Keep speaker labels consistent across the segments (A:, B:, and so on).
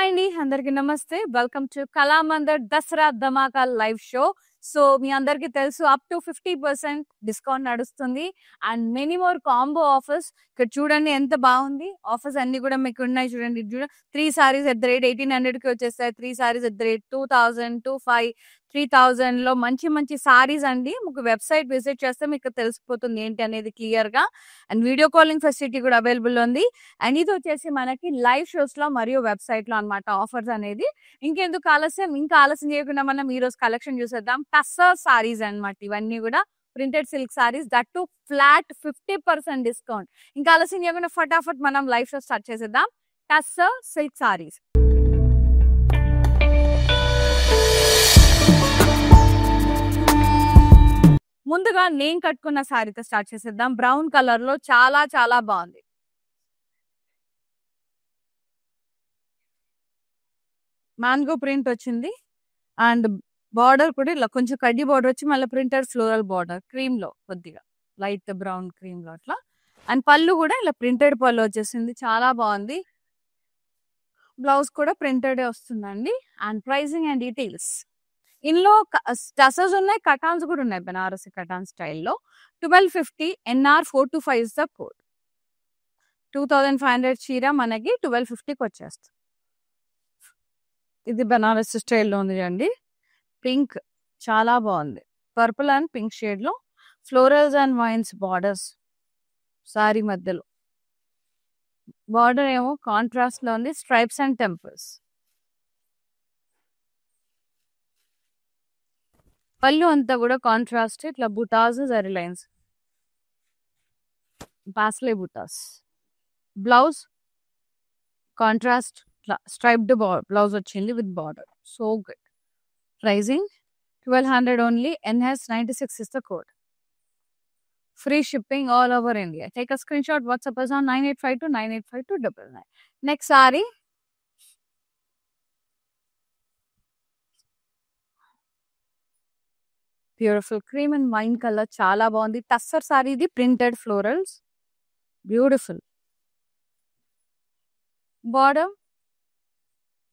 A: Hi అండి, అందరికీ నమస్తే. వెల్కమ్ టు కళామందర్ దసరా ధమాకా లైవ్ షో. సో మీ అందరికీ తెలుసు, అప్ టు 50% డిస్కౌంట్ నడుస్తుంది and many more combo offers. ఇక్కడ చూడండి ఎంత బాగుంది. ఆఫర్స్ అన్ని కూడా మీకు ఉన్నాయి. చూడండి, ఇది చూడండి, 3 సారీస్ ఎట్ ద రేట్ 1800 కి వచ్చేస్తాయి. 3 సారీస్ ఎట్ ద రేట్ 2000, 25, 3000 లో మంచి మంచి సారీస్ అండి. మీకు వెబ్సైట్ విజిట్ చేస్తే మీకు తెలిసిపోతుంది ఏంటి అనేది క్లియర్ గా. అండ్ వీడియో కాలింగ్ ఫెసిలిటీ కూడా అవైలబుల్ ఉంది. అండ్ ఇది వచ్చేసి మనకి లైవ్ షోస్ లో మరియు వెబ్సైట్ లో అన్నమాట ఆఫర్స్ అనేది. ఇంకెందుకు ఆలస్యం, ఇంకా ఆలస్యం చేయకుండా మనం ఈ రోజు కలెక్షన్ చూసేద్దాం. టస్సర్ సారీస్ అన్నమాట ఇవన్నీ కూడా. Printed silk saris, that to flat 50% discount. ఇంకా ఆలస్యం చేయకుండా ఫటాఫట్ మనం లైవ్ షో స్టార్ట్ చేసేద్దాం. టస్సర్ సిల్క్ సారీస్. ముందుగా నేను కట్టుకున్న సారీతో స్టార్ట్ చేసేద్దాం. బ్రౌన్ కలర్ లో చాలా చాలా బాగుంది. మ్యాంగో ప్రింట్ వచ్చింది అండ్ బార్డర్ కూడా ఇలా కొంచెం కడ్డీ బార్డర్ వచ్చి మళ్ళీ ప్రింటెడ్ ఫ్లోరల్ బార్డర్ క్రీమ్ లో కొద్దిగా లైట్ బ్రౌన్ క్రీమ్ లో అట్లా. అండ్ పళ్ళు కూడా ఇలా ప్రింటెడ్ పళ్ళు వచ్చేసింది, చాలా బాగుంది. బ్లౌజ్ కూడా ప్రింటెడ్ వస్తుందండి. అండ్ ప్రైసింగ్ అండ్ డీటెయిల్స్, ఇందులో టసర్స్ ఉన్నాయి, కటాన్స్ కూడా ఉన్నాయి. బనారసి కటాన్ స్టైల్లో 1250 NR 425 ఇస్ ద కోడ్. 2500 చీర మనకి 1250కి వచ్చేస్తుంది. ఇది బనారసి స్టైల్లో ఉంది అండి. పింక్ చాలా బాగుంది. పర్పుల్ అండ్ పింక్ షేడ్ లో florals and wines borders sorry మధ్యలో. బార్డర్ ఏమో కాంట్రాస్ట్ లో ఉంది, స్ట్రైప్స్ అండ్ టెంపుల్స్. పళ్ళు అంతా కూడా కాంట్రాస్ట్, ఇట్లా బుటాస్ జరీ లైన్స్, పాస్లే బుటాస్. బ్లౌజ్ కాంట్రాస్ట్ స్ట్రైప్డ్ బ్లౌజ్ వచ్చింది with border. So good. Pricing 1200 only. NS 96 is the code. Free shipping all over India. Take a screenshot, WhatsApp us on 9852 985299. Next saree. Beautiful cream and wine colour, చాలా బాగుంది. టస్సర్ సారీ ఇది, printed florals, beautiful. Border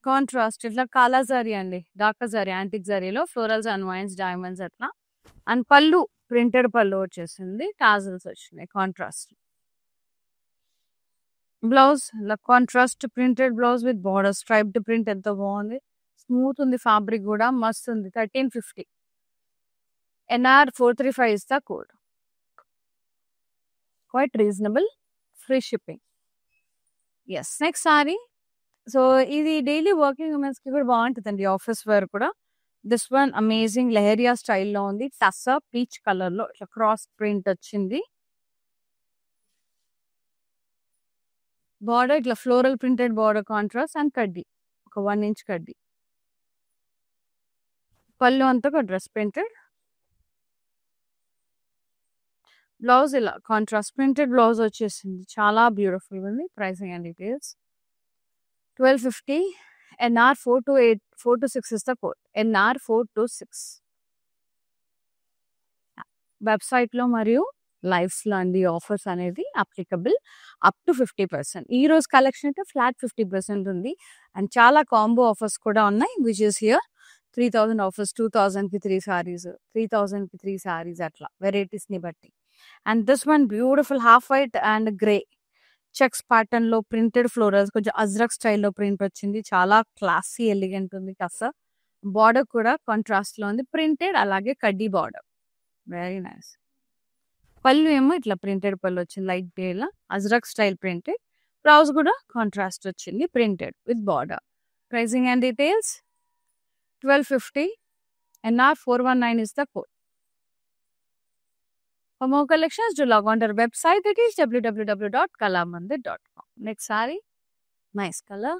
A: contrast ఇట్లా కాలా జరీ అండి, dark zari, antique జరీలో florals and vines diamonds అట్లా. And pallu printed pallu వచ్చేసింది, tassels వచ్చినాయి కాంట్రాస్ట్. బ్లౌజ్ ఇలా contrast printed blouse with border, striped print ఎంతో బాగుంది. స్మూత్ ఉంది, ఫ్యాబ్రిక్ కూడా మస్తు ఉంది. 1350 NR 435 is the code. Quite reasonable. Free shipping. Yes. Next saree. So ఇది డైలీ వర్కింగ్ ఉమెన్స్ కి కూడా బాగుంటుందండి, ఆఫీస్ వేర్ కూడా. దిస్ వన్ అమేజింగ్ లెహరియా స్టైల్లో ఉంది. టస్సర్ పీచ్ కలర్ లో ఇట్లా క్రాస్ ప్రింట్ వచ్చింది. బార్డర్ ఇట్లా floral printed border contrast and కడ్డీ, ఒక 1 inch కడ్డీ. పళ్ళు అంతా ఒక డ్రెస్ ప్రింటెడ్. బ్లౌజ్ ఇలా కాంట్రాస్ట్ ప్రింటెడ్ బ్లౌజ్ వచ్చేసింది, చాలా బ్యూటిఫుల్ ఉంది. Pricing and details 1250 NR 426 is the code. NR 426. Website లో మరియు లైవ్స్ లో అండి ఆఫర్స్ అనేది అప్లికబుల్ అప్ టు 50%. ఈ రోజు కలెక్షన్ అయితే ఫ్లాట్ 50% ఉంది. అండ్ చాలా కాంబో ఆఫర్స్ కూడా ఉన్నాయి, విచ్ ఇస్ హియర్. 3000 ఆఫర్స్, 2000 కి 3 సారీస్, 3000 కి 3 సారీస్ అట్లా వెరైటీస్ ని బట్టి. And this one beautiful half white and grey checks pattern లో ప్రింటెడ్ ఫ్లోరల్స్, కొంచెం అజ్రక్ స్టైల్లో ప్రింట్ వచ్చింది, చాలా క్లాసీ ఎలిగెంట్ ఉంది. టస్సర్ బార్డర్ కూడా కాంట్రాస్ట్ లో ఉంది, ప్రింటెడ్, అలాగే కడ్డీ బార్డర్, వెరీ నైస్. పళ్ళు ఏమో ఇట్లా ప్రింటెడ్ పళ్ళు వచ్చింది, లైట్ గ్రే లా అజ్రక్ స్టైల్ ప్రింటెడ్. బ్లౌజ్ కూడా కాంట్రాస్ట్ వచ్చింది, printed with border. Pricing and details 1250 NR 419 is the code. For more collections, do log on to our website. It is www.kalamandir.com. Next saree, nice color.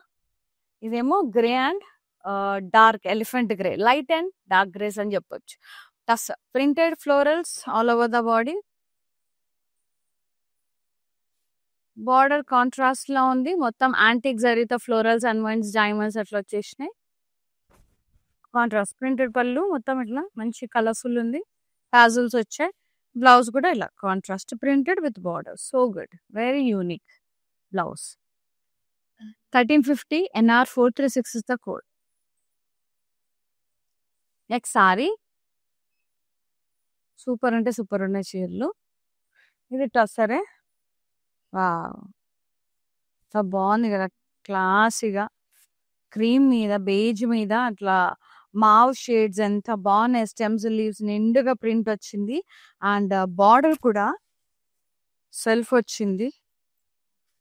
A: ఇదేమో grey and dark elephant grey, light and dark grace అని చెప్పొచ్చు. Tussar printed florals all over the body. Border contrast లో ఉంది, మొత్తం antique జరీతో florals and vines diamonds అట్లా వచ్చేసినాయి. Contrast printed పళ్ళు మొత్తం ఇట్లా మంచి కలర్ఫుల్ ఉంది, టాజల్స్ వచ్చాయి. బ్లౌజ్ కూడా ఇలా contrast printed with border. So good, very unique blouse. 1350 NR 436 is the code. Next sorry super అంటే సూపర్ ఉన్నాయి చీరలు. ఇది టస్సరే. వావ్! చాలా బాగుంది కదా, క్లాసీగా క్రీమ్ మీద బేజ్ మీద అట్లా మావ్ షేడ్స్ ఎంత బాగున్నాయి. స్టెమ్స్ లీవ్స్ నిండుగా ప్రింట్ వచ్చింది. అండ్ బార్డర్ కూడా సెల్ఫ్ వచ్చింది,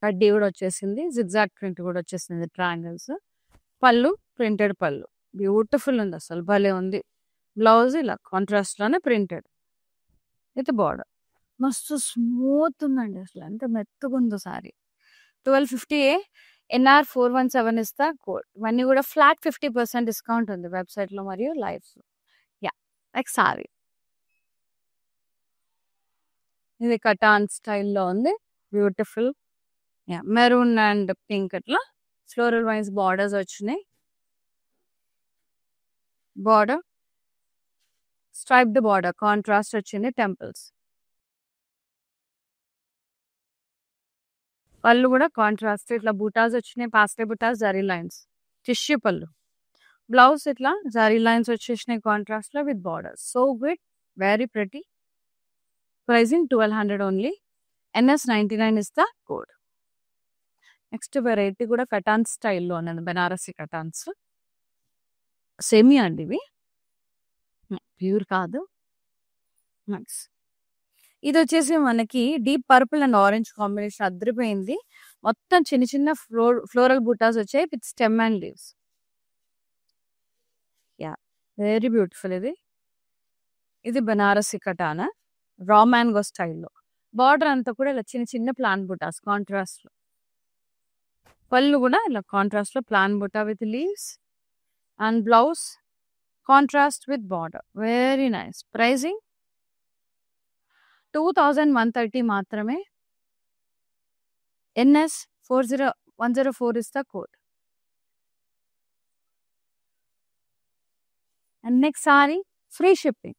A: కడ్డీ కూడా వచ్చేసింది, జిగ్జాగ్ ప్రింట్ కూడా వచ్చేసింది, ట్రయాంగిల్స్. పళ్ళు ప్రింటెడ్ పళ్ళు, బ్యూటిఫుల్ ఉంది, అసలు భలే ఉంది. బ్లౌజ్ ఇలా కాంట్రాస్ట్ లోనే ప్రింటెడ్ విత్ బార్డర్. మస్తు స్మూత్ ఉందండి, అసలు ఎంత మెత్తగా ఉందో సారీ. 1250 NR 417 ఇస్తా కోడ్. ఇవన్నీ కూడా ఫ్లాట్ 50% డిస్కౌంట్ ఉంది వెబ్సైట్ లో మరియు లైవ్. Yeah, next sari. ఇది కటాన్ స్టైల్లో ఉంది, beautiful. Yeah, maroon and pink అట్లా ఫ్లోరల్ వైన్స్ బార్డర్స్ వచ్చినాయి. బార్డర్ స్ట్రైప్డ్ బార్డర్, కాంట్రాస్ట్ వచ్చింది, టెంపుల్స్. పళ్ళు కూడా కాంట్రాస్ట్, ఇట్లా బూటాస్ వచ్చినాయి, పాస్టే బూటాస్, జరీ లైన్స్, టిష్యూ పళ్ళు. బ్లౌజ్ ఇట్లా జరీ లైన్స్ వచ్చేసినాయి కాంట్రాస్ట్ లో with border. So good, very pretty. Pricing 1200 only. NS 99 is the code. Next variety కూడా కటాన్ స్టైల్లో ఉన్నది, బెనారసి కటాన్స్. సెమీ అండి ఇవి, ప్యూర్ కాదు. నెక్స్ట్ ఇది వచ్చేసి మనకి deep purple and orange combination అదిరిపోయింది. మొత్తం చిన్న చిన్న ఫ్లోరల్ బూటాస్ వచ్చాయి with stem and leaves. Yeah, very beautiful. ఇది బెనారసి కటానా రా మ్యాంగో స్టైల్లో. బార్డర్ అంతా కూడా ఇలా చిన్న చిన్న ప్లాన్ బూటాస్ కాంట్రాస్ట్ లో. పళ్ళు కూడా ఇలా కాంట్రాస్ట్ లో ప్లాన్ బూటా with leaves. And blouse contrast with border, very nice. Pricing 2130 మాత్రమే. NS 40104 is the code. And next sari free shipping.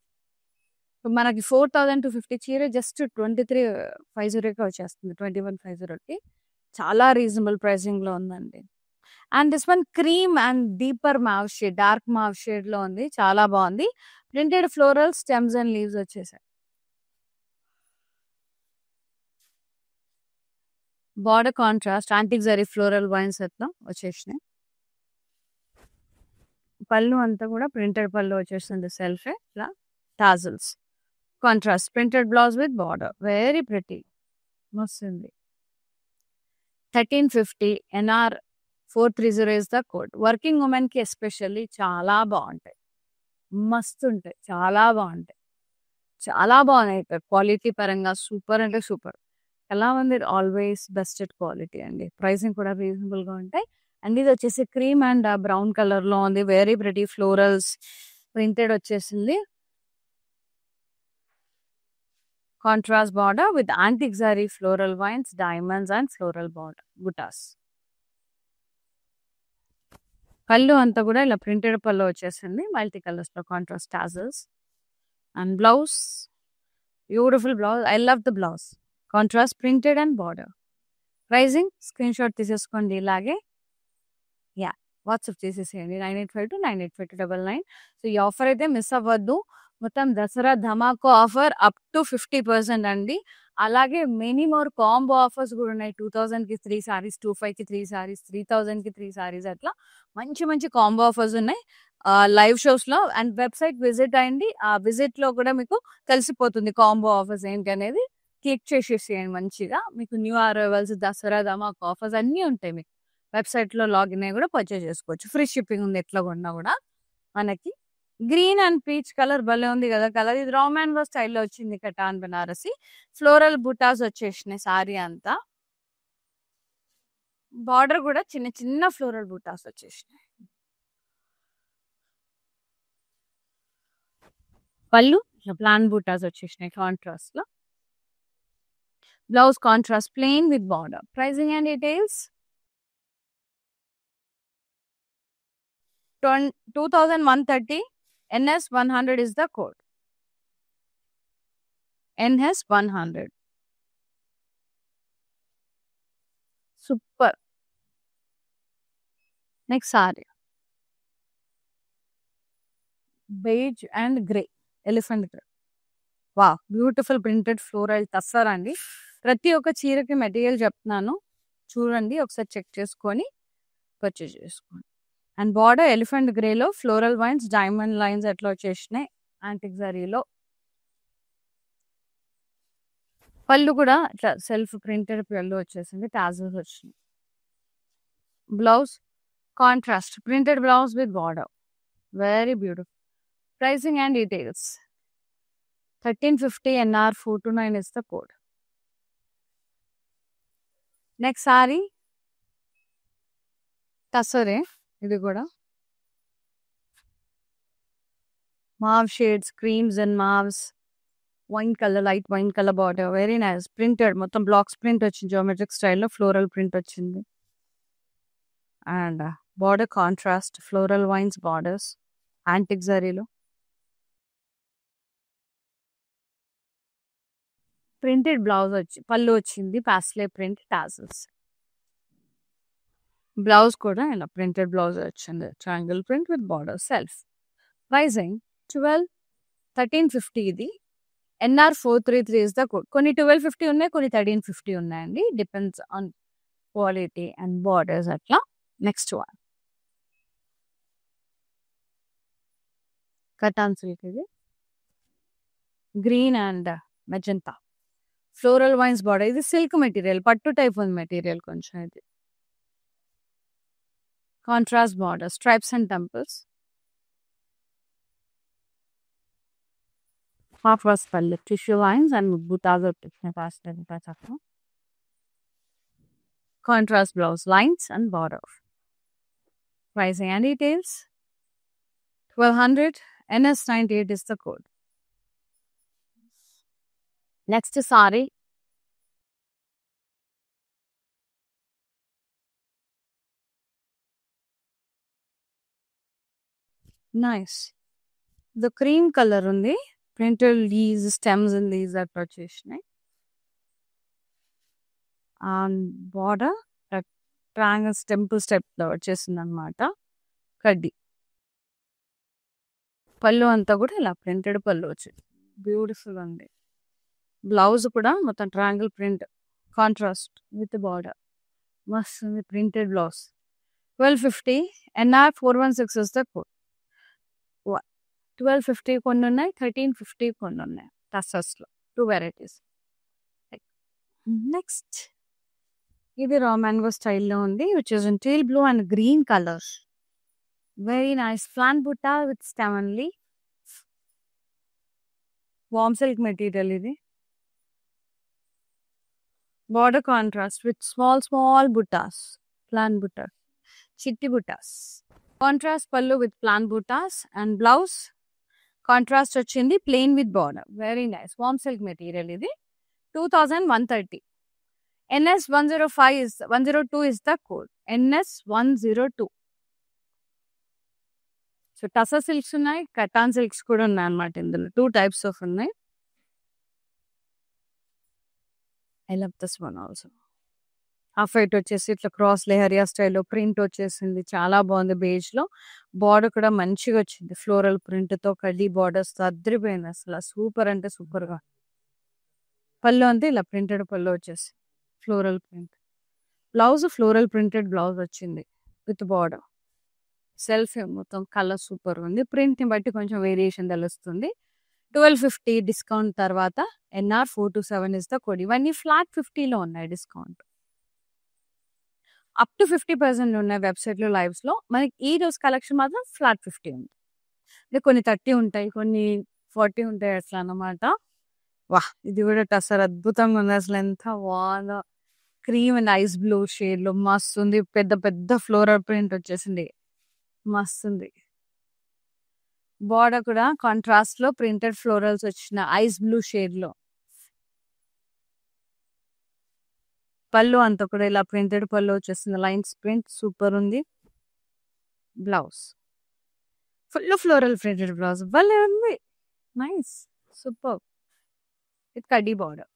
A: మనకి 4250 చీర జస్ట్ 2350కి వచ్చేస్తుంది, 2150కి. చాలా రీజనబుల్ ప్రైసింగ్ లో ఉందండి. And this one cream and deeper mauve shade, dark mauve shade లో ఉంది, చాలా బాగుంది. Printed floral stems and leaves వచ్చేసాయి. Border contrast antique zari floral vines అట్లా వచ్చేసినాయి. పళ్ళు అంతా కూడా ప్రింటెడ్ పళ్ళు వచ్చేస్తుంది, సెల్ఫ్ ఇట్లా tassels, contrast printed blouse with border, very pretty, మస్తుంది. 1350 NR 430 is the code. Working women కి ఎస్పెషల్లీ చాలా బాగుంటాయి, మస్తు ఉంటాయి, చాలా బాగుంటాయి, చాలా బాగున్నాయి. క్వాలిటీ పరంగా సూపర్ అంటే సూపర్. ఎలా ఉంది, ఆల్వేస్ బెస్టెడ్ క్వాలిటీ అండి. ప్రైసింగ్ కూడా రీజనబుల్ గా ఉంటాయి. అండ్ ఇది వచ్చేసి క్రీమ్ అండ్ బ్రౌన్ కలర్ లో ఉంది, వెరీ ప్రిటీ ఫ్లోరల్స్ ప్రింటెడ్ వచ్చేసింది. Contrast border with antique zari floral vines, diamonds and floral border బుటాస్. పళ్ళు అంతా కూడా ఇలా ప్రింటెడ్ పళ్ళు వచ్చేసింది, మల్టీ కలర్స్ లో contrast tassels. And blouse beautiful blouse, I love the blouse, contrast printed and border. Pricing screenshot తీసేసుకోండి ఇలాగే. Yeah, WhatsApp చేసేసేయండి 9852985299. So ఈ ఆఫర్ అయితే మిస్ అవ్వద్దు. మొత్తం దసరా ధమాకో ఆఫర్ అప్ టు 50% అండి. అలాగే మెనీ మోర్ కాంబో ఆఫర్స్ కూడా ఉన్నాయి. 2000 కి 3 సారీస్, 25 కి 3 సారీస్, 3000 కి 3 సారీస్, అట్లా మంచి మంచి కాంబో ఆఫర్స్ ఉన్నాయి లైవ్ షోస్ లో. అండ్ వెబ్సైట్ విజిట్ అయ్యండి, ఆ విజిట్ లో కూడా మీకు తెలిసిపోతుంది కాంబో ఆఫర్స్ ఏంటి అనేది. క్లిక్ చేసేసేయండి, మంచిగా మీకు న్యూ అరైవల్స్, దసరా ధమాకో ఆఫర్స్ అన్నీ ఉంటాయి. మీకు వెబ్సైట్ లో లాగిన్ అయ్యి కూడా పర్చేస్ చేసుకోవచ్చు. ఫ్రీ షిప్పింగ్ ఉంది ఎట్లా కొన్నా కూడా. మనకి గ్రీన్ అండ్ పీచ్ కలర్ భలే ఉంది కదా కలర్. ఇది రా మ్యాంగో స్టైల్లో వచ్చింది, కటాన్ బనారసి. ఫ్లోరల్ బుటాస్ వచ్చేసినాయి సారీ అంతా. బార్డర్ కూడా చిన్న చిన్న ఫ్లోరల్ బుటాస్ వచ్చేసినాయి. పళ్ళు ప్లాన్ బుటాస్ వచ్చేసినాయి కాంట్రాస్ట్ లో. Blouse contrast plain with border. Pricing and details 2130. NS 100 is the code. NS 100. Super. Next sari beige and grey, elephant grey. వా, బ్యూటిఫుల్ ప్రింటెడ్ ఫ్లోరల్ టస్సర్ అండి. ప్రతి ఒక్క చీరకి మెటీరియల్ చెప్తున్నాను, చూడండి ఒకసారి చెక్ చేసుకొని పర్చేజ్ చేసుకోండి. అండ్ బార్డర్ ఎలిఫెంట్ గ్రేలో ఫ్లోరల్ వైన్స్, డైమండ్ లైన్స్ ఎట్లా వచ్చేసినాయి యాంటిక్ జరీలో. పళ్ళు కూడా ఇట్లా సెల్ఫ్ ప్రింటెడ్ పళ్ళు వచ్చేసింది, టాజల్స్ వచ్చినాయి. Blouse contrast printed blouse with border, very beautiful. Pricing and details 1350 NR 429 is the code. Next sari టసరే, ఇది కూడా mauve shades, creams and mauves, wine colour, light wine colour border, very nice. Printed మొత్తం blocks print వచ్చింది, geometric స్టైల్లో floral print వచ్చింది. And border contrast floral vines borders antique జరీలో. Printed blouse వచ్చి పళ్ళు వచ్చింది, పాస్లే ప్రింట్ టాజల్స్. బ్లౌజ్ కూడా ఇలా printed blouse వచ్చింది, triangle print with border self. Pricing 1350. ఇది NR 433 ఇస్ ద కోడ్. కొన్ని 1250 ఉన్నాయి, కొన్ని 1350 ఉన్నాయండి, depends on quality and borders అట్లా. నెక్స్ట్ వన్ కటాన్ సిల్క్, ఇది green and magenta floral wines border. ఇది సిల్క్ మెటీరియల్, పట్టు టైప్ ఉంది మెటీరియల్ కొంచెం. ఇది contrast border, stripes and temples. Half was పళ్ళు, టిష్యూ లైన్స్ అండ్ బుటాస్ వచ్చేసినాయి. Contrast blouse, lines and border. Pricing and details 1200 NS 98 is the code. Next sorry nice, ఇది cream colour ఉంది, printed leaves, stems and leaves అట్లా వచ్చేసినాయి. And border triangles temple step లో వచ్చేసింది అనమాట, కడ్డీ. పళ్ళు అంతా కూడా ఇలా ప్రింటెడ్ పళ్ళు వచ్చింది, బ్యూటిఫుల్ ఉంది. బ్లౌజ్ కూడా మొత్తం triangle print contrast with border, మస్తు ఉంది printed blouse. 1250 NR 416 is the code. 1250 కొన్ని ఉన్నాయి, 1350 కొన్ని ఉన్నాయి టస్సర్స్లో, 2 వెరైటీస్. నెక్స్ట్ ఇది రా మ్యాంగో స్టైల్లో ఉంది, which is in teal blue and green colour. Very nice plain బుట్టా విత్ స్టెమన్లీ, వామ్ సిల్క్ మెటీరియల్. ఇది బార్డర్ కాంట్రాస్ట్ విత్ స్మాల్ బుట్టాస్, ప్లాన్ బుట్టా, చిట్టి బుట్టాస్. కాంట్రాస్ట్ పళ్ళు విత్ ప్లాన్ బుట్టాస్ అండ్ బ్లౌజ్ కాంట్రాస్ట్ వచ్చింది, plain with border. Very nice warm silk material. ఇది 2130. NS 102 is the code. NS 102. So tussar silks ఉన్నాయి, కటాన్ సిల్క్స్ కూడా ఉన్నాయి అన్నమాట. ఇందులో 2 types of ఉన్నాయి. I love this one also. Half white వచ్చేసి ఇట్లా క్రాస్ లెహరియా స్టైల్లో ప్రింట్ వచ్చేసింది, చాలా బాగుంది. బేజ్ లో బార్డర్ కూడా మంచిగా వచ్చింది, ఫ్లోరల్ ప్రింట్ తో కడ్డీ బార్డర్స్ తో అద్దరిపోయింది అసలు, సూపర్ అంటే సూపర్ గా. పళ్ళు అంతే ఇలా ప్రింటెడ్ పళ్ళు వచ్చేసి floral print. Blouse floral printed blouse వచ్చింది విత్ బార్డర్ సెల్ఫ్, మొత్తం కలర్ సూపర్ ఉంది. ప్రింట్ ని బట్టి కొంచెం వేరియేషన్ తెలుస్తుంది. 1250 డిస్కౌంట్ తర్వాత NR 427 ఇస్ ద కోడ్. ఇవన్నీ ఫ్లాట్ 50లో ఉన్నాయి డిస్కౌంట్, అప్ టు 50% ఉన్నాయి వెబ్సైట్ లో, లైవ్స్ లో. మనకి ఈ రోజు కలెక్షన్ మాత్రం ఫ్లాట్ 50 ఉంది. అంటే కొన్ని 30 ఉంటాయి, కొన్ని 40 ఉంటాయి అట్లా అన్నమాట. వాహ్, ఇది కూడా టసర్ అద్భుతంగా ఉంది అసలు, ఎంత బాగా cream and ice blue shade లో మస్తు ఉంది. పెద్ద పెద్ద ఫ్లోరల్ ప్రింట్ వచ్చేసింది, మస్తు ఉంది. బార్డర్ కూడా కాంట్రాస్ట్ లో ప్రింటెడ్ ఫ్లోరల్స్ వచ్చిన ఐస్ బ్లూ షేడ్ లో. పళ్ళు అంతా కూడా ఇలా ప్రింటెడ్ పళ్ళు వచ్చేసింది, లైన్స్ ప్రింట్ సూపర్ ఉంది. Blouse full floral printed blouse, భలే ఉంది, నైస్ సూపర్. విత్ కడ్డీ border.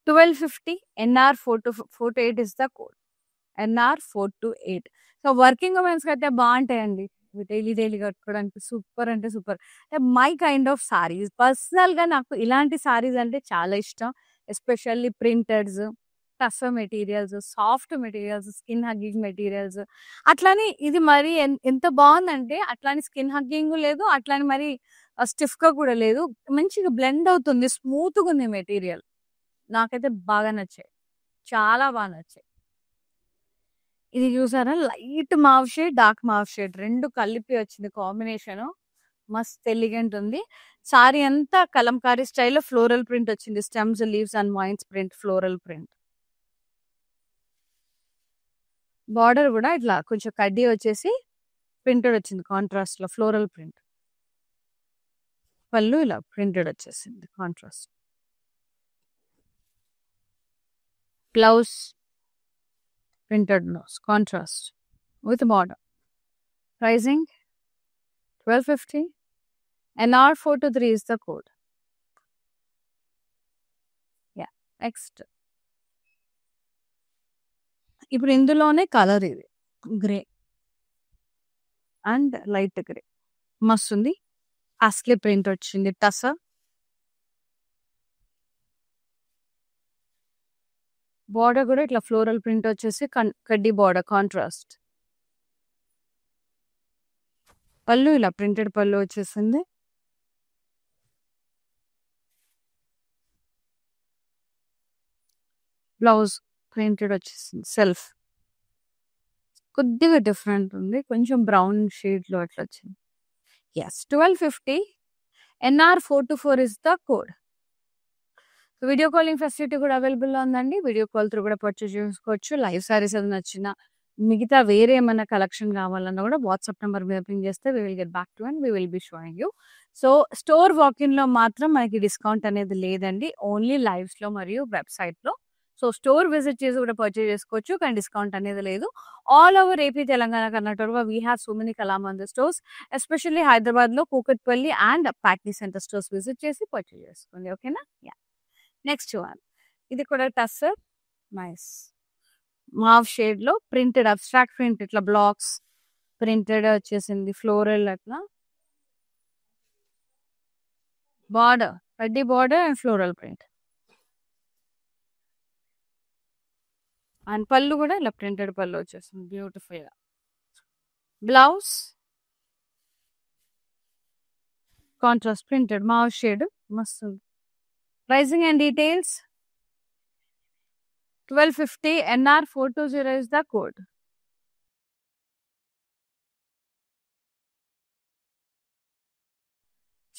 A: 1250 NR 428 is the code. NR428. So working ఉమెన్స్కి అయితే బాగుంటాయండి. డైలీ డైలీ కట్టుకోవడానికి సూపర్ అంటే super. My kind of saris. పర్సనల్గా నాకు ఇలాంటి సారీస్ అంటే చాలా ఇష్టం. Especially printeds, tough materials, soft materials, skin hugging materials. అట్లానే ఇది మరి ఎంత బాగుందంటే అట్లానే స్కిన్ హగ్గింగ్ లేదు, అట్లానే మరి స్టిఫ్ గా కూడా లేదు. మంచిగా బ్లెండ్ అవుతుంది, స్మూత్ గా ఉంది మెటీరియల్. నాకైతే బాగా నచ్చాయి, చాలా బాగా నచ్చాయి. ఇది చూసారా, light మావ్ shade, dark mauve shade రెండు కలిపి వచ్చింది కాంబినేషన్. మస్త్ ఎలిగెంట్ ఉంది. సారీ అంతా కలంకారీ స్టైల్లో ఫ్లోరల్ ప్రింట్ వచ్చింది. Stems, leaves and wines print, floral print. Border కూడా ఇట్లా కొంచెం కడ్డీ వచ్చేసి ప్రింటెడ్ వచ్చింది కాంట్రాస్ట్ లో, ఫ్లోరల్ ప్రింట్. పళ్ళు ఇలా ప్రింటెడ్ వచ్చేసింది contrast. Blouse printed nose contrast with border. Pricing 1250. NR423 is the code. Yeah. Next. ఇప్పుడు ఇందులోనే కలర్ ఇది గ్రే అండ్ లైట్ గ్రే మస్తుంది. అస్లీ ప్రింట్ వచ్చింది. టస బార్డర్ కూడా ఇట్లా ఫ్లోరల్ ప్రింట్ వచ్చేసి కడ్డీ బార్డర్ కాంట్రాస్ట్. పళ్ళు ఇలా ప్రింటెడ్ పళ్ళు వచ్చేసింది. బ్లౌజ్ ప్రింటెడ్ వచ్చేసింది. సెల్ఫ్ కొద్దిగా డిఫరెంట్ ఉంది, కొంచెం బ్రౌన్ షేడ్ లో అట్లా వచ్చింది. Yes, 1250. NR424 is the code. Video calling facility కూడా అవైలబుల్లో ఉందండి. వీడియో కాల్ త్రూ కూడా పర్చేజ్ చేసుకోవచ్చు. లైవ్ సారీస్ అది నచ్చిన, మిగతా వేరే ఏమైనా కలెక్షన్ కావాలన్నా కూడా వాట్సాప్ నెంబర్ మీద పింగ్ చేస్తే we will get back to and we will be showing you. So store వాకిన్లో మాత్రం మనకి డిస్కౌంట్ అనేది లేదండి, ఓన్లీ లైవ్స్లో మరియు వెబ్సైట్లో. సో స్టోర్ విజిట్ చేసి కూడా పర్చేజ్ చేసుకోవచ్చు, కానీ డిస్కౌంట్ అనేది లేదు. All over AP, Telangana, Karnataka we have so many Kalamandir stores. Especially హైదరాబాద్లో Kukatpally and Patny centre stores visit చేసి పర్చేజ్ చేసుకోండి. ఓకేనా? యా. నెక్స్ట్ వన్, ఇది కూడా టస్సర్, నైస్ మావ్ షేడ్ లో ప్రింటెడ్ అబ్స్ట్రాక్ట్ ప్రింట్, ఇట్లా బ్లాక్స్ ప్రింటెడ్ వచ్చేసింది, ఫ్లోరల్ అట్లా బార్డర్, కడ్డీ border and floral print. And pallu కూడా ఇలా ప్రింటెడ్ పళ్ళు వచ్చేసింది బ్యూటిఫుల్ గా. Blouse contrast printed mauve shade మస్తు. Pricing and details 1250. NR420 is the code.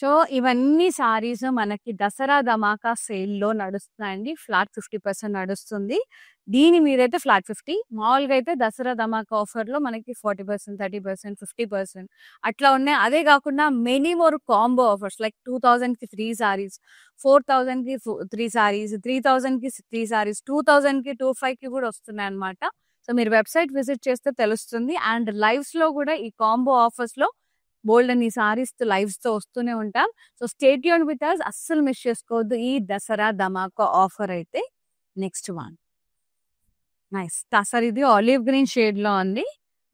A: So ఇవన్నీ సారీస్ మనకి దసరా ధమాకా సేల్లో నడుస్తున్నాయండి. ఫ్లాట్ 50% నడుస్తుంది. దీని మీదైతే ఫ్లాట్ 50. మామూలుగా అయితే దసరా ధమాకా ఆఫర్లో మనకి 40%, 30%, 50% అట్లా ఉన్నాయి. అదే కాకుండా many more combo offers like 2000కి 3 సారీస్, 4000కి 3 సారీస్, 3000కి 3 సారీస్, 2000కి 25కి కూడా వస్తున్నాయి అనమాట. సో మీరు వెబ్సైట్ విజిట్ చేస్తే తెలుస్తుంది. అండ్ లైవ్స్లో కూడా ఈ కాంబో ఆఫర్స్లో బోల్డ్ అని సారీస్ లైవ్స్ తో వస్తూనే ఉంటాం. So stay tuned with us, అస్సలు మిస్ చేసుకోవద్దు ఈ దసరా ధమాకా ఆఫర్ అయితే. Next one, nice tussar. ఇది ఆలివ్ గ్రీన్ షేడ్ లో ఉంది,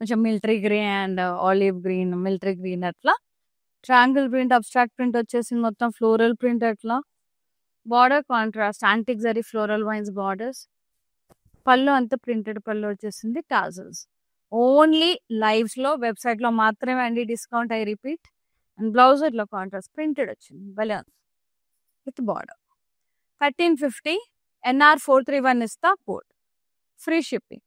A: కొంచెం military grey and olive green, military green అట్లా. ట్రయాంగిల్ ప్రింట్, అబ్స్ట్రాక్ట్ ప్రింట్ వచ్చేసింది, మొత్తం ఫ్లోరల్ ప్రింట్ అట్లా. Border contrast antique zari floral vines borders. పళ్ళు అంతా ప్రింటెడ్ పళ్ళు వచ్చేసింది, టాజల్స్. ఓన్లీ లైవ్స్ లో, వెబ్సైట్ లో మాత్రమే అండి discount, I repeat. And blouse ఇట్లా కాంట్రాస్ట్ ప్రింటెడ్ వచ్చింది, balloon with border. 1350. NR431 is the code. Free shipping.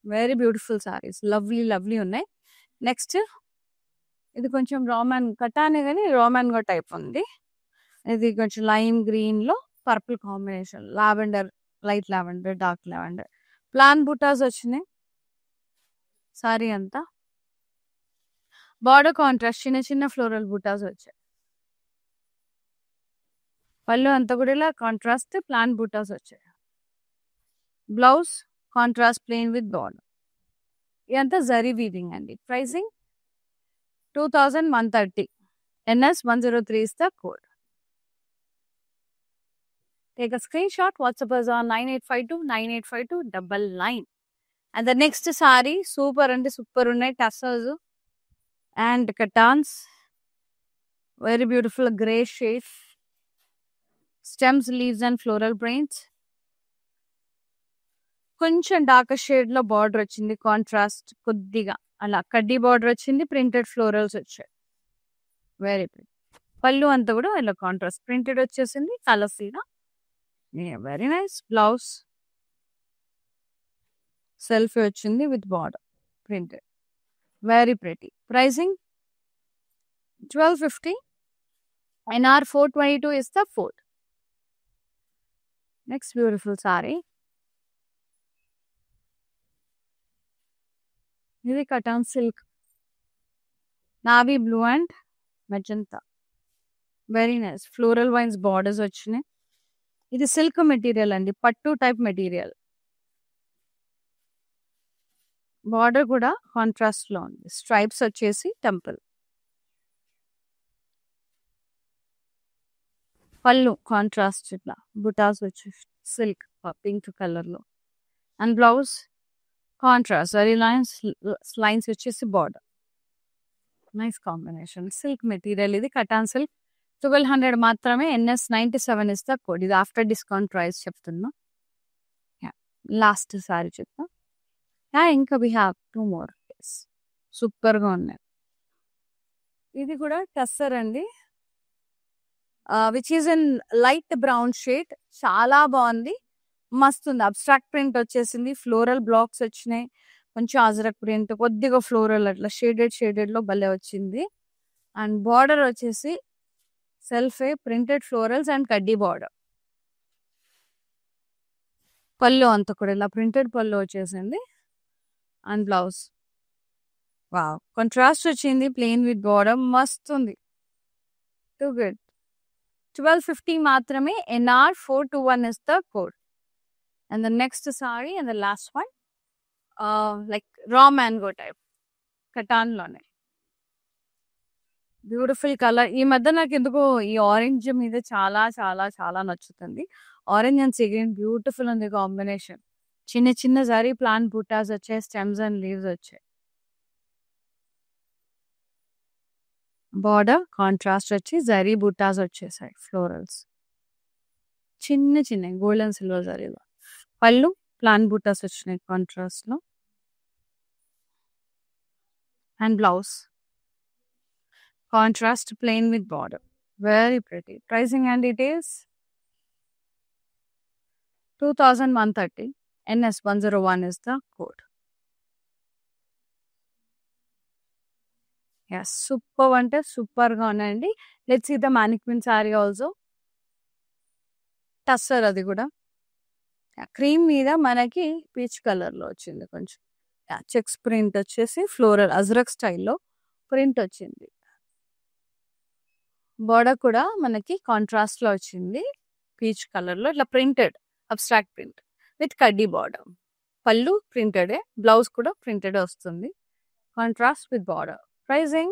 A: Very beautiful sarees, lovely lovely ఉన్నాయి. నెక్స్ట్ ఇది కొంచెం రోమన్ కటానే కానీ రోమన్ గా టైప్ ఉంది. ఇది కొంచెం లైమ్ గ్రీన్ లో purple combination, lavender, light lavender, dark lavender. Plain బుటాస్ వచ్చినాయి సారీ అంతా. బార్డర్ కాంట్రాస్ట్, చిన్న చిన్న ఫ్లోరల్ బుటాస్ వచ్చాయి. పళ్ళు అంతా కూడా ఇలా కాంట్రాస్ట్ ప్లాన్ బుటాస్ వచ్చాయి. Blouse contrast plain with border. ఇదంతా జరీ వీవింగ్ అండి. Pricing 2130. NS103 is the code. Take a screenshot, WhatsApp us on 9852985299. And the next saree, super and super unnai tassels and kattans. Very beautiful grey shade. Stems, leaves and floral prints. కొంచెం dark shade లో border వచ్చింది, contrast కొద్దిగా అలా కడ్డీ border వచ్చింది, printed florals వచ్చాయి. Very print. పళ్ళు అంతా కూడా ఇలా కాంట్రాస్ట్ ప్రింటెడ్ వచ్చేసింది, కలర్స్ ఇలా. Very nice. బ్లౌజ్ సెల్ఫీ వచ్చింది with border printed. Very pretty. Pricing 1250. NR 422 is the fourth. Next beautiful saree. ఇది కటాన్ silk, navy blue and magenta. Very nice. Floral vines borders వచ్చినాయి. ఇది సిల్క్ మెటీరియల్ అండి, పట్టు type material. Border కూడా contrast లో ఉంది, స్ట్రైప్స్ వచ్చేసి టెంపుల్. పళ్ళు కాంట్రాస్ట్ ఇట్లా బుటాస్ వచ్చి సిల్క్ పింక్ కలర్ లో. And blouse contrast very lines వచ్చేసి border. Nice combination. Silk material ఇది, కటాన్ సిల్క్. 1200 మాత్రమే. NS 97 is the code. ఇది ఆఫ్టర్ డిస్కౌంట్ ప్రైస్ చెప్తున్నా. లాస్ట్ సారీ చెప్తా. ఇంకా వీ హ్యావ్ 2 more. సూపర్ గా ఉన్నాయి. ఇది కూడా టస్సర్ అండి, which is in light brown shade. చాలా బాగుంది, మస్తు ఉంది. అబ్స్ట్రాక్ట్ ప్రింట్ వచ్చేసింది, ఫ్లోరల్ బ్లాక్స్ వచ్చినాయి, కొంచెం అజరక్ ప్రింట్, కొద్దిగా ఫ్లోరల్ అట్లా షేడెడ్ లో భలే వచ్చింది. అండ్ బార్డర్ వచ్చేసి సెల్ఫే ప్రింటెడ్ ఫ్లోరల్స్ అండ్ కడ్డీ బార్డర్. పళ్ళు అంతా కూడా ఇలా ప్రింటెడ్ పళ్ళు వచ్చేసింది. అండ్ బ్లౌజ్ వావ్ కాంట్రాస్ట్ వచ్చింది, ప్లెయిన్ విత్ బార్డర్. మస్తు ఉంది, టూ గుడ్. 1250 మాత్రమే. NR 421 is the code. And the next saree and the last one, like raw mango type, కటాన్ లోనే. Beautiful colour. ఈ మధ్య నాకు ఎందుకో ఈ ఆరెంజ్ మీద చాలా చాలా చాలా నచ్చుతుంది. ఆరెంజ్ అండ్ సిగ్రీన్ బ్యూటిఫుల్ ఉంది కాంబినేషన్. చిన్న చిన్న జరీ ప్లాంట్ బుటాస్ వచ్చాయి, స్టెమ్స్ అండ్ లీవ్స్ వచ్చాయి. బార్డర్ కాంట్రాస్ట్ వచ్చి జరీ బుటాస్ వచ్చేసాయి, ఫ్లోరల్స్ చిన్న చిన్న గోల్డెన్ సిల్వర్ జరీలో. పళ్ళు ప్లాంట్ బుటాస్ వచ్చినాయి కాంట్రాస్ట్ లో. And blouse contrast plain with border. Very pretty. Pricing and details 2130. NS 101 is the code. Yes, super అంటే సూపర్ గా ఉన్నాయండి. Let's see the mannequin sari also. Tussar అది కూడా క్రీమ్ మీద మనకి పీచ్ కలర్ లో వచ్చింది, కొంచెం చెక్స్ ప్రింట్ వచ్చేసి ఫ్లోరల్ అజ్రక్ స్టైల్లో ప్రింట్ వచ్చింది. బార్డర్ కూడా మనకి కాంట్రాస్ట్ లో వచ్చింది, పీచ్ కలర్ లో ఇట్లా ప్రింటెడ్ అబ్స్ట్రాక్ట్ ప్రింట్ విత్ కడ్డీ బార్డర్. పళ్ళు ప్రింటెడే, బ్లౌజ్ కూడా ప్రింటెడ్ వస్తుంది, contrast with border. Pricing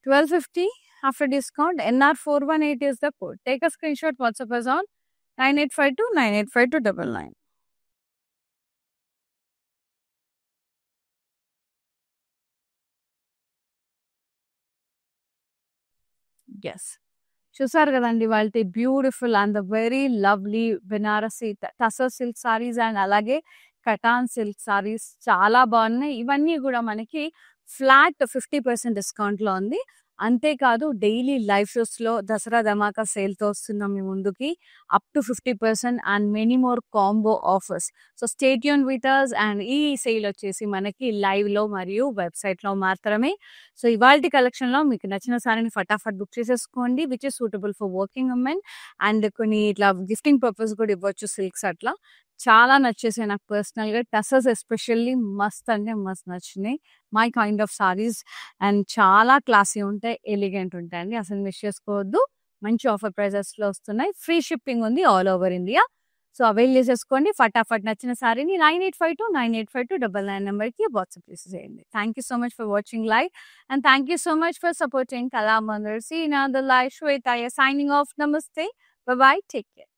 A: 1250 after discount. NR 418 is the code. Take a screenshot, WhatsApp us on 9852985299. Yes. చూసారు కదండి వాళ్ళ beautiful and the very lovely Banarasi tussar silk saris and అలాగే cotton silk saris చాలా బాగున్నాయి. ఇవన్నీ కూడా మనకి ఫ్లాట్ 50% డిస్కౌంట్ లో ఉంది. అంతేకాదు డైలీ లైవ్ షోస్ లో దసరా ధమాకా సేల్ తో వస్తున్నాం మీ ముందుకి, up to 50% and many more combo offers. So stay tune with us. And ఈ సేల్ వచ్చేసి మనకి లైవ్ లో మరియు వెబ్సైట్ లో మాత్రమే. సో ఇవాల్టి కలెక్షన్ లో మీకు నచ్చిన సారీని ఫటాఫట్ బుక్ చేసేసుకోండి, which is suitable for working women. And కొన్ని ఇట్లా గిఫ్టింగ్ పర్పస్ కూడా ఇవ్వచ్చు సిల్క్స్ అట్లా. చాలా నచ్చేసాయి నాకు పర్సనల్ గా. టసర్స్ ఎస్పెషల్లీ మస్త్ అంటే మస్త్ నచ్చినాయి. My kind of sarees and చాలా క్లాసీ ఉంటాయి, ఎలిగెంట్ ఉంటాయండి, అసలు మిస్ చేసుకోవద్దు. మంచి ఆఫర్ ప్రైజెస్ లో వస్తున్నాయి, ఫ్రీ షిప్పింగ్ ఉంది all over India. So avail చేసేసుకోండి. ఫటాఫట్ నచ్చిన సారీని 9852985299 నెంబర్కి వాట్సాప్ చేసేయండి. Thank you so much for watching live and thank you so much for supporting Kalamandir. See in the live. Shweta signing off. నమస్తే, బై బై, టేక్ కేర్.